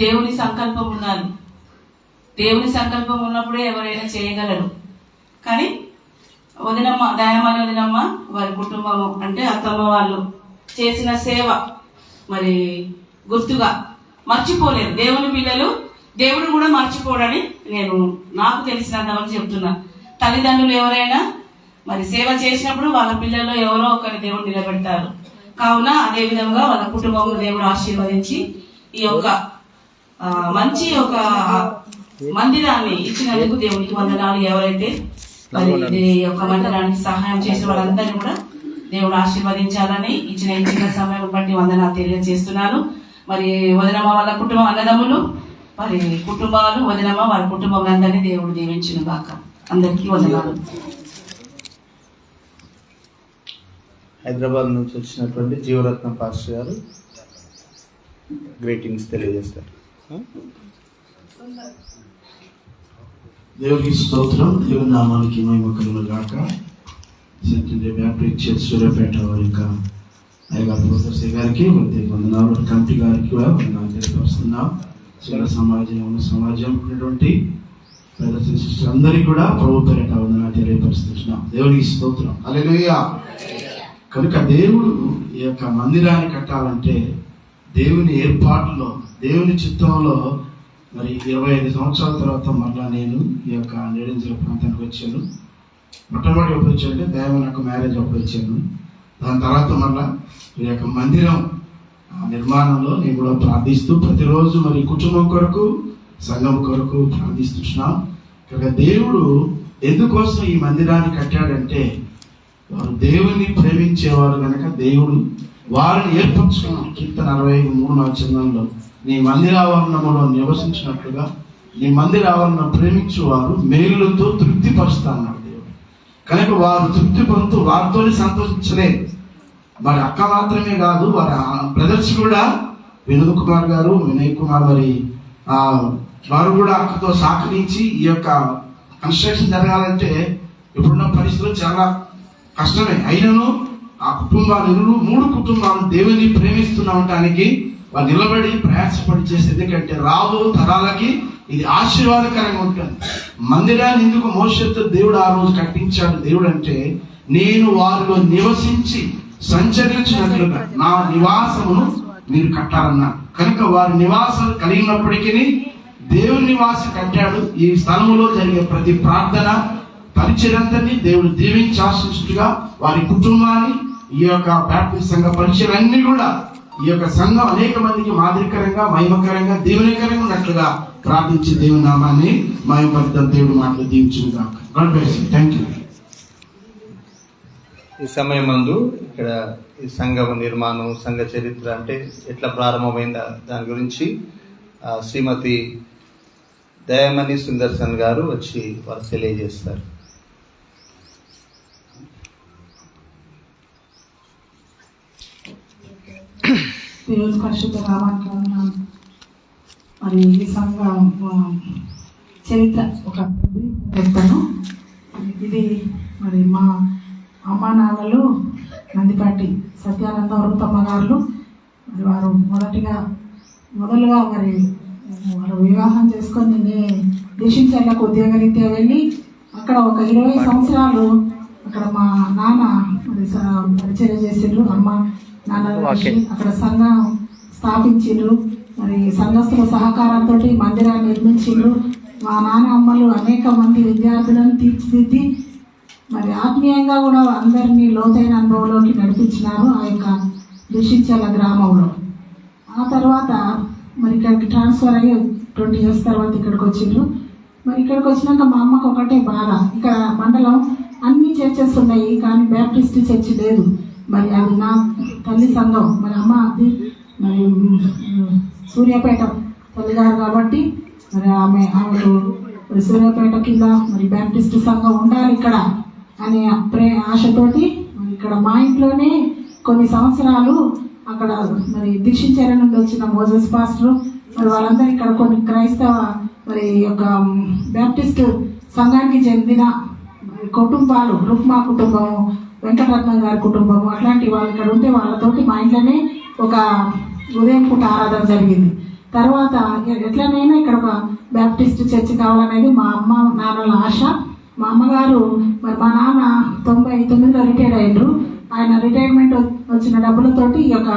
దేవుని సంకల్పం ఉండాలి. దేవుని సంకల్పం ఉన్నప్పుడే ఎవరైనా చేయగలరు. కానీ వదినమ్మ, దయామని వదినమ్మ వారి కుటుంబము అంటే అత్తమ్మ వాళ్ళు చేసిన సేవ మరి గుర్తుగా మర్చిపోలేరు. దేవుని పిల్లలు దేవుడు కూడా మర్చిపోడని నేను నాకు తెలిసినంత వరకు చెప్తున్నా. తల్లిదండ్రులు ఎవరైనా మరి సేవ చేసినప్పుడు వాళ్ళ పిల్లల్లో ఎవరో ఒకరి దేవుడు నిలబెడతారు. కావున అదే విధంగా వాళ్ళ కుటుంబం దేవుడు ఆశీర్వదించి ఈ యొక్క మంచి ఒక మందిరాన్ని ఇచ్చినందుకు దేవునికి వందనాలు. ఎవరైతే మరి ఈ యొక్క మందిరానికి సహాయం చేసిన వాళ్ళందరినీ కూడా దేవుడు ఆశీర్వదించాలని ఇచ్చిన చిన్న సమయం బట్టి వందనాలు తెలియజేస్తున్నాను. మరి వదినమ్మ వాళ్ళ కుటుంబం, అన్నదమ్ములు మరి కుటుంబాలు, వదినమ్మ వాళ్ళ కుటుంబం అందరినీ దేవుడు దీవించును గాక. అందరికీ వందనాలు. హైదరాబాద్ నుంచి వచ్చినటువంటి జీవరత్న పాస్టర్ గారు గ్రీటింగ్స్ తెలియజేస్తారు. దేవునికి స్తోత్రం. దేవుని నామానికి మహిమ కలుగును గాక. సెంటినరీ బ్యాప్టిస్ట్ చర్చ్ సూర్యాపేట వారి యొక్క అయ్యగారు ప్రొఫెసర్ గారికి వందనాలు, కమిటీ గారికి కూడా వందనాలు తెలియపరుస్తున్నాం. చిన్న సమాజం ఉన్నటువంటి పెద్ద సిస్టర్ అందరికీ కూడా ప్రభు పేరిట వందనాలు తెలియపరుస్తున్నాం. దేవునికి స్తోత్రం. హల్లెలూయా. కనుక దేవుడు ఈ యొక్క మందిరాన్ని కట్టాలంటే దేవుని ఏర్పాటులో, దేవుని చిత్తంలో మరి 25 సంవత్సరాల తర్వాత మరలా నేను ఈ యొక్క నేడించిన ప్రాంతానికి వచ్చాను. మొట్టమొదటి ఎప్పుడు వచ్చానంటే దైవం నాకు మ్యారేజ్ అప్పుడు వచ్చాను. దాని తర్వాత మళ్ళా ఈ యొక్క మందిరం నిర్మాణంలో నేను కూడా ప్రార్థిస్తూ ప్రతిరోజు మరి కుటుంబం కొరకు, సంఘం కొరకు ప్రార్థిస్తున్నాం. కనుక దేవుడు ఎందుకోసం ఈ మందిరాన్ని కట్టాడంటే వారు దేవుని ప్రేమించేవారు కనుక దేవుడు వారిని ఏర్పరచుకున్నాం. కీర్తన 65:3 నీ మందిరావరణములో నివసించినట్లుగా నీ మందిరావరణం ప్రేమించేవారు మేలులతో తృప్తిపరుస్తాన్నాడు దేవుడు. కనుక వారు తృప్తి పొందుతూ వారితో సంతోషించలేదు. వారి అక్క మాత్రమే కాదు, వారి బ్రదర్స్ కూడా, వినోద్ కుమార్ గారు, వినయ్ కుమార్ మరి వారు కూడా అక్కతో సహకరించి ఈ యొక్క కన్స్ట్రక్షన్ జరగాలంటే ఇప్పుడున్న పరిస్థితులు చాలా కష్టమే. అయినను ఆ కుటుంబాలు 3 కుటుంబాలు దేవుని ప్రేమిస్తున్నా ఉండటానికి వారు నిలబడి ప్రయాసపడి చేసేది. ఎందుకంటే రాబో తరాలకి ఇది ఆశీర్వాదకరంగా ఉంటుంది. మందిరాన్ని ఎందుకు మోషేతో దేవుడు ఆ రోజు కట్టించాడు? దేవుడు అంటే నేను వారిలో నివసించి సంచరించినట్లుగా నా నివాసమును మీరు కట్టాలన్నారు. కనుక వారి నివాసం కలిగినప్పటికీ దేవుని నివాసం కట్టాడు. ఈ స్థలములో జరిగే ప్రతి ప్రార్థన పరిచయంతని దేవుడు దీవించి ఆశించుగా వారి కుటుంబాన్ని, ఈ యొక్క బ్యాప్టిస్ట్ సంఘ పరిచయాలన్నీ కూడా ఈ యొక్క సంఘం అనేక మందికి మాదిరికరంగా, మహిమకరంగా, దీవెనకరంగా ఉన్నట్లుగా ప్రార్థించి దేవుని నామాన్ని మహిమపరుద్దాం. దేవుడు మాటలు దీవించుగా. Thank you. ఈ సమయం మందు ఇక్కడ ఈ సంఘం నిర్మాణం, సంఘ చరిత్ర అంటే ఎట్లా ప్రారంభమైందా దాని గురించి శ్రీమతి దయామణి సుందర్సన్ గారు వచ్చి వారు తెలియజేస్తారు. ఈరోజు పరిశుద్ధ రామానికి వందనాలు. మరి ఈ సంఘం చరిత్ర ఒక చెప్తాను. ఇది మరి మా అమ్మ నాన్నలు నందిపాటి సత్యానంద వరుతమ్మ గారు మరి వారు మొదలుగా మరి వారు వివాహం చేసుకొని దేశించర్లకు ఉద్యోగరీత్యా వెళ్ళి అక్కడ ఒక 20 సంవత్సరాలు అక్కడ మా నాన్న మరి పరిచయం చేసిండ్రు, అమ్మ నాన్న కలిసి అక్కడ సంఘం స్థాపించిండ్రు. మరి సంఘస్థుల సహకారంతో మందిరాన్ని నిర్మించిండ్రు. మా నాన్న అమ్మలు అనేక మంది విద్యార్థులను తీర్చిదిద్ది మరి ఆత్మీయంగా కూడా అందరినీ లోతైన అనుభవంలోకి నడిపించినారు ఆ యొక్క దుషించల గ్రామంలో. ఆ తర్వాత మరి ఇక్కడికి ట్రాన్స్ఫర్ అయ్యి 20 years తర్వాత ఇక్కడికి వచ్చిండ్రు. మరి ఇక్కడికి వచ్చినాక మా అమ్మకు ఒకటే బాధ, ఇక్కడ మండలం అన్ని చర్చెస్ ఉన్నాయి కానీ బ్యాప్టిస్ట్ చర్చి లేదు. మరి అది నా తల్లి సంఘం, మరి అమ్మ అది మరి సూర్యాపేట తల్లిగారు కాబట్టి మరి ఆమెకు మరి సూర్యాపేట కింద మరి బ్యాప్టిస్ట్ సంఘం ఉండాలి ఇక్కడ అనే ఆశతోటి మరి ఇక్కడ మా ఇంట్లోనే కొన్ని సంవత్సరాలు అక్కడ మరి దీక్షించర నుండి వచ్చిన మోజెస్ పాస్టర్ మరి వాళ్ళందరూ ఇక్కడ కొన్ని క్రైస్తవ మరి యొక్క బ్యాప్టిస్ట్ సంఘానికి చెందిన కుటుంబాలు, రుక్మా కుటుంబము, వెంకటరత్నం గారి కుటుంబము, అట్లాంటి వాళ్ళు ఇక్కడ ఉంటే వాళ్ళతోటి మా ఇంట్లోనే ఒక ఉదయం పూట ఆరాధన జరిగింది. తర్వాత ఎట్లనైనా ఇక్కడ ఒక బ్యాప్టిస్ట్ చర్చ్ కావాలనేది మా అమ్మ నాన్నల ఆశ. మా అమ్మగారు మరి మా నాన్న 99లో రిటైర్డ్ అయ్యారు. ఆయన రిటైర్మెంట్ వచ్చిన డబ్బులతోటి ఈ యొక్క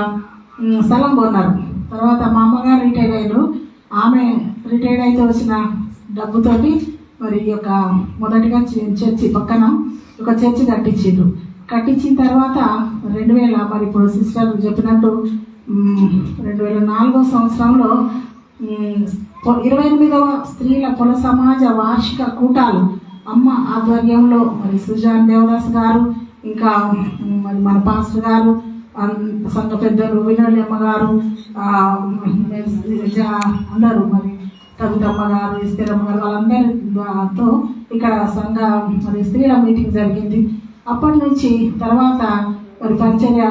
స్థలం కొన్నారు. తర్వాత మా అమ్మగారు రిటైర్డ్ అయ్యారు. ఆమె రిటైర్డ్ అయితే వచ్చిన డబ్బుతోటి మరి ఈ యొక్క మొదటిగా చర్చి పక్కన ఒక చర్చి కట్టించారు. కట్టించిన తర్వాత 2000 మరి ఇప్పుడు సిస్టర్ చెప్పినట్టు 2004 సంవత్సరంలో 28వ స్త్రీల కుల సమాజ వార్షిక కూటాలు అమ్మ ఆధ్వర్యంలో మరి సుజాన్ దేవదాస్ గారు, ఇంకా మరి మన పాస్టర్ గారు, సంఘ పెద్దలు వినోలమ్మ గారు, అందరూ మరి కవితమ్మ గారు, ఇస్తరమ్మ గారు, వాళ్ళందరితో ఇక్కడ సంఘ మరి స్త్రీల మీటింగ్ జరిగింది. అప్పటి నుంచి తర్వాత మరి పరిచర్య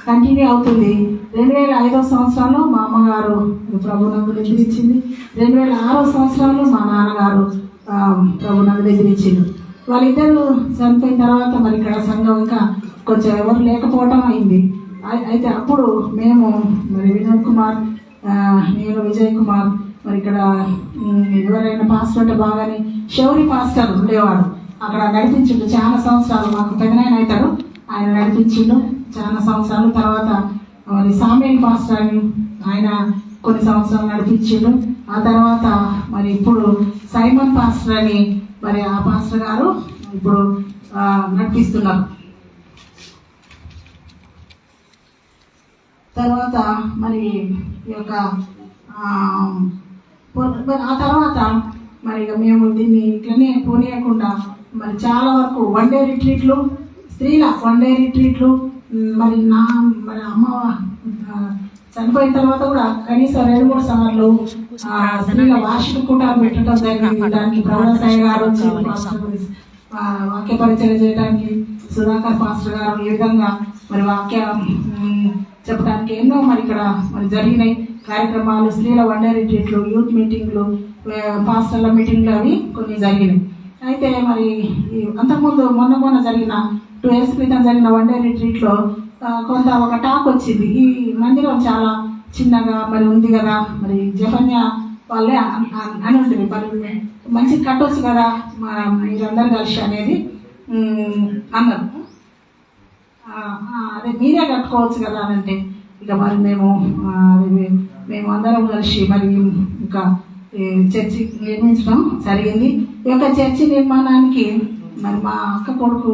కంటిన్యూ అవుతుంది. 2005 సంవత్సరంలో మా అమ్మగారు ప్రభునందు ఎదిరించింది. 2006 సంవత్సరంలో మా నాన్నగారు ప్రభునందు ఎదిరించింది. వాళ్ళిద్దరు చనిపోయిన తర్వాత మరి ఇక్కడ సంఘం ఇంకా కొంచెం ఎవరు లేకపోవటం అయింది. అయితే అప్పుడు మేము మరి వినోద్ కుమార్, నేను విజయ్ కుమార్, మరి ఇక్కడ ఎవరైనా పాస్టర్ అంటే బాగానే శౌరి పాస్టర్ ఉండేవాడు, అక్కడ నడిపించిండు చాలా సంవత్సరాలు. మాకు పెదనాయన అవుతాడు, ఆయన నడిపించిండు చాలా సంవత్సరాలు. తర్వాత మరి సామ్యుల్ పాస్టర్ అని ఆయన కొన్ని సంవత్సరాలు నడిపించిండు. ఆ తర్వాత మరి ఇప్పుడు సైమన్ పాస్టర్ అని మరి ఆ పాస్టర్ గారు ఇప్పుడు నడిపిస్తున్నారు. తర్వాత మరి ఈ యొక్క ఆ తర్వాత మరి మేము దీన్ని ఇట్లనే పోనీయకుండా మరి చాలా వరకు 1 day రిట్రీట్లు, స్త్రీల 1 day రిట్రీట్లు, మరి మరి అమ్మ చనిపోయిన తర్వాత కూడా కనీసం 2-3 సార్లు స్త్రీల వార్షిక కూటాలు పెట్టడం జరిగింది. దానికి ప్రవళసాయి గారు వచ్చి వాక్య పరిచయం చేయడానికి, సుధాకర్ పాస్టర్ గారు ఈ విధంగా మరి వాక్య చెప్పడానికి ఎన్నో మరి ఇక్కడ మరి జరిగినాయి కార్యక్రమాలు. స్త్రీల 1 day రిట్రీట్లు, యూత్ మీటింగ్లు, పాస్టర్ల మీటింగ్లు అవి కొన్ని జరిగినాయి. అయితే మరి అంతకుముందు మొన్న జరిగిన 2 years క్రితం జరిగిన 1 day రిట్రీట్లో కొంత ఒక టాక్ వచ్చింది, ఈ మందిరం చాలా చిన్నగా మరి ఉంది కదా, మరి జపన్య వాళ్ళే అని ఉంటుంది, మరి మంచి కట్టొచ్చు కదా మీరందరూ కలిసి అనేది అన్నారు. అదే మీరే కట్టుకోవచ్చు కదా అని అంటే ఇక మరి మేము అందరం కలిసి మరి ఇంకా చర్చి నిర్మించడం జరిగింది. ఈ యొక్క చర్చి నిర్మాణానికి మరి మా అక్క కొడుకు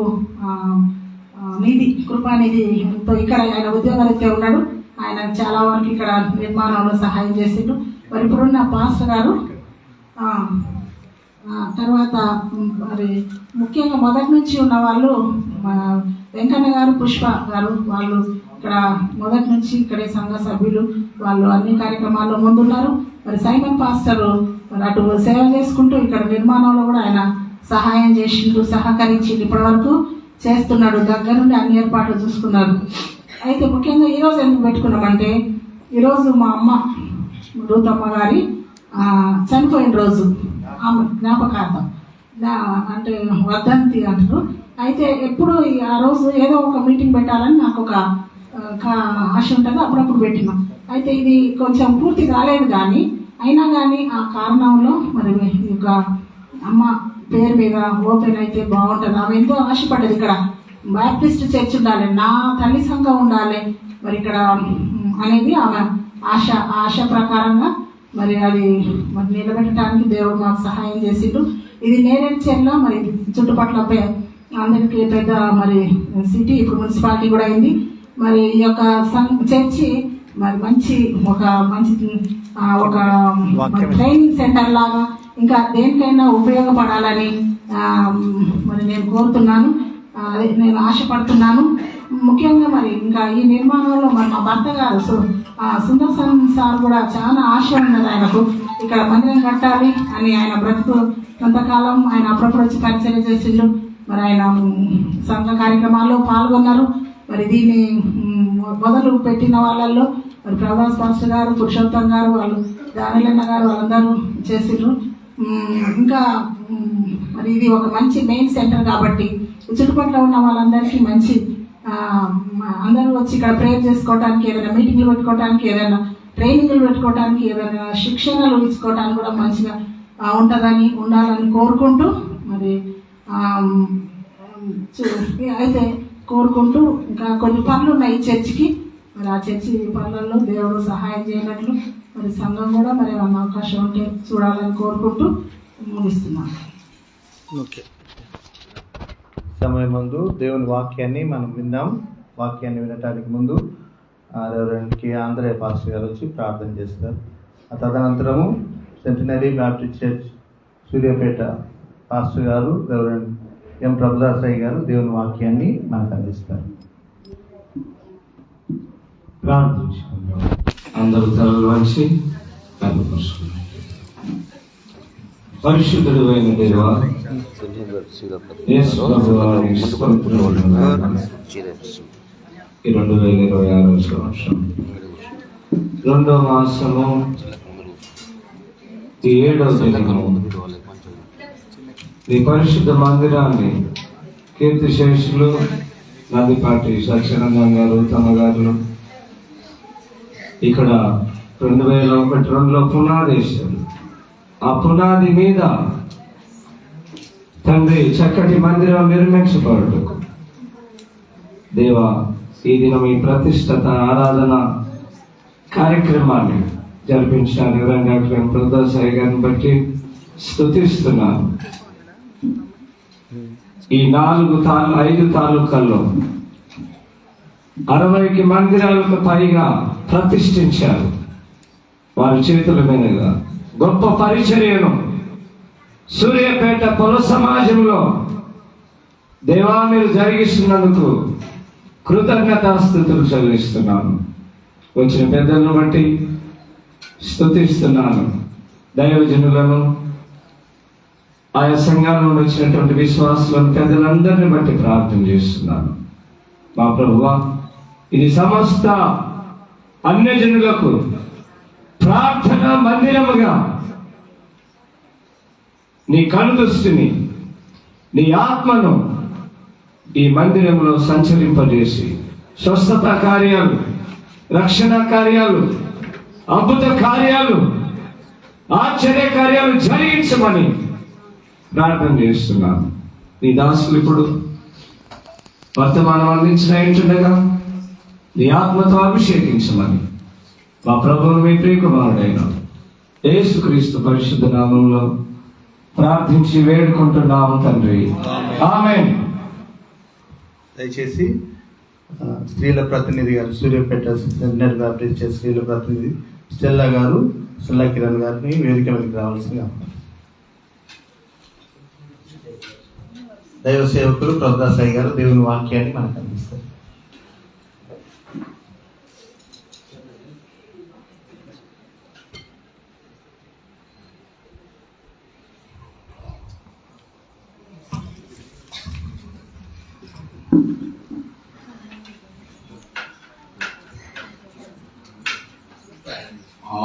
నిధి, కృపానిధి ఇక్కడ ఆయన ఉద్యోగరీత్యా ఉన్నాడు. ఆయన చాలా వరకు ఇక్కడ నిర్మాణంలో సహాయం చేసిండు. మరి ఇప్పుడున్న పాస్టర్ గారు తర్వాత మరి ముఖ్యంగా మొదటి నుంచి ఉన్న వాళ్ళు వెంకన్న గారు, పుష్ప గారు, వాళ్ళు ఇక్కడ మొదటి నుంచి ఇక్కడే సంఘ సభ్యులు, వాళ్ళు అన్ని కార్యక్రమాల్లో ముందున్నారు. మరి సైమన్ పాస్టర్ మరి అటు సేవ చేసుకుంటూ ఇక్కడ నిర్మాణంలో కూడా ఆయన సహాయం చేసిండు, సహకరించిండు, ఇప్పటి వరకు చేస్తున్నాడు, దగ్గర నుండి అన్ని ఏర్పాట్లు చూసుకున్నారు. అయితే ముఖ్యంగా ఈరోజు ఎందుకు పెట్టుకున్నామంటే ఈరోజు మా అమ్మ రూతమ్మ గారి చనిపోయిన రోజు, ఆమె జ్ఞాపకార్థం అంటే వర్ధంతి అంటారు. అయితే ఎప్పుడు ఆ రోజు ఏదో ఒక మీటింగ్ పెట్టాలని నాకు ఒక ఆశ ఉంటుంది, అప్పుడప్పుడు పెట్టినాం. అయితే ఇది కొంచెం పూర్తి కాలేదు, కానీ అయినా కానీ ఆ కారణంలో మరి ఒక అమ్మ పేరు మీద ఓపెన్ అయితే బాగుంటుంది. ఆమె ఎంతో ఆశపడ్డది ఇక్కడ బాప్టిస్ట్ చర్చ్ ఉండాలి, నా తల్లి సంఘం ఉండాలి మరి ఇక్కడ అనేది ఆమె ఆశ ప్రకారంగా మరి అది మరి నిలబెట్టడానికి దేవుడు మాకు సహాయం చేసిండు. ఇది నేరేడ్చెర్ల మరి చుట్టుపక్కల అందరికీ పెద్ద మరి సిటీ, ఇప్పుడు మున్సిపాలిటీ కూడా అయింది. మరి ఈ యొక్క చర్చి మరి మంచి ట్రైనింగ్ సెంటర్ లాగా ఇంకా దేనికైనా ఉపయోగపడాలని మరి నేను కోరుతున్నాను, నేను ఆశపడుతున్నాను. ముఖ్యంగా మరి ఇంకా ఈ నిర్మాణంలో మరి మా భర్త గారు సుందర్సన్ సార్ కూడా చాలా ఆశ ఉన్నది ఆయనకు, ఇక్కడ మందిరం కట్టాలి అని. ఆయన బ్రతుకు కొంతకాలం ఆయన అప్పుడప్పుడు వచ్చి పరిచయం చేసిండు. మరి ఆయన సంఘ కార్యక్రమాల్లో పాల్గొన్నారు. మరి దీన్ని మొదలు పెట్టిన వాళ్ళల్లో మరి ప్రభాస్ పాస్టర్ గారు, పురుషోత్తం గారు, వాళ్ళు దానిలన్న గారు వాళ్ళందరూ చేసిండ్రు. ఇంకా మరి ఇది ఒక మంచి మెయిన్ సెంటర్ కాబట్టి చుట్టుపక్కల ఉన్న వాళ్ళందరికీ మంచి అందరూ వచ్చి ఇక్కడ ప్రేయర్ చేసుకోవడానికి, ఏదైనా మీటింగ్లు పెట్టుకోవడానికి, ఏదైనా ట్రైనింగ్లు పెట్టుకోవడానికి, ఏదైనా శిక్షణలు ఇచ్చుకోవడానికి కూడా మంచిగా ఉండాలని కోరుకుంటూ మరి అయితే కోరుకుంటూ ఇంకా కొన్ని పనులు ఉన్నాయి చర్చికి. మరి ఆ చర్చి పనులలో దేవుడు సహాయం చేయనట్లు మరి సంఘం కూడా మరి ఏమన్నా అవకాశం ఉంటే చూడాలని కోరుకుంటూ ముగిస్తున్నాను. ఓకే, సమయం ముందు దేవుని వాక్యాన్ని మనం విందాం. వాక్యాన్ని వినటానికి ముందు రెవరెండ్కి ఆంధ్రయ్య పాస్టర్ గారు వచ్చి ప్రార్థన చేస్తారు. తదనంతరము centenary Baptist church Suryapet pastor గారు రెవరెండ్ ఎం ప్రభుదాసయ్య గారు దేవుని వాక్యాన్ని మనకు అందిస్తారు. ప్రార్థించుకుందాం. అందరూ తలలు వంచి పరిశుద్ధుడు అయిన దేవా, యేసు ప్రభువా, 2026 సంవత్సరం 2వ మాసము 7వ దినము ఈ పరిశుద్ధ మందిరాన్ని కీర్తిశేషులు నదిపాటి సత్యనందం గారు తమ గారు ఇక్కడ 2001-2లో పునాది వేశారు. ఆ పునాది మీద తండ్రి చక్కటి మందిరం నిర్మించబడుటకు దేవా, ఈ దినం ఈ ప్రతిష్టత ఆరాధన కార్యక్రమాన్ని జరిపించాను. డాక్టర్ ప్రభుదాసయ్య గారిని బట్టి స్తుతిస్తున్నాను. ఈ 5 తాలూకాల్లో 60 మందిరాలకు పైగా ప్రతిష్ఠించారు. వారి చేతుల మీదుగా గొప్ప పరిచర్యను సూర్యాపేట పొల సమాజంలో దేవా మీరు జరిగిస్తున్నందుకు కృతజ్ఞతాస్తుతులు చెల్లిస్తున్నాను. వచ్చిన పెద్దలను బట్టి స్తుతిస్తున్నాను. దైవజనులను, ఆయా సంఘాల నుండి వచ్చినటువంటి విశ్వాసులను, పెద్దలందరిని బట్టి ప్రార్థన చేస్తున్నాను. మా ప్రభువా, ఇది సమస్త అన్యజనులకు ప్రార్థన మందిరముగా నీ కనుదృష్టిని, నీ ఆత్మను ఈ మందిరంలో సంచరింపజేసి స్వస్థత కార్యాలు, రక్షణ కార్యాలు, అద్భుత కార్యాలు, ఆశ్చర్య కార్యాలు జరిగించమని ప్రార్థన చేస్తున్నాను. నీ దాసులు ఇప్పుడు వర్తమానం అందించిన ఏంటుండగా నీ ఆత్మతో అభిషేకించమని మా ప్రభువును మీ ప్రియకుమారుడైన యేసుక్రీస్తు పరిశుద్ధ నామంలో ప్రార్థించి వేడుకుంటున్నాము తండ్రి, ఆమేన్. దయచేసి స్త్రీల ప్రతినిధి గారు, సూర్యాపేట సెంటినరీ బ్యాప్టిస్ట్ చర్చ్ స్త్రీల ప్రతినిధి స్టెల్లా గారు, స్టెల్లా కిరణ్ గారిని వేదిక మీదకి రావాల్సిందిగా. దైవ సేవకులు ప్రభుదాసయ్య గారు దేవుని వాక్యాన్ని మనకు అందిస్తారు.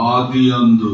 ఆదియందు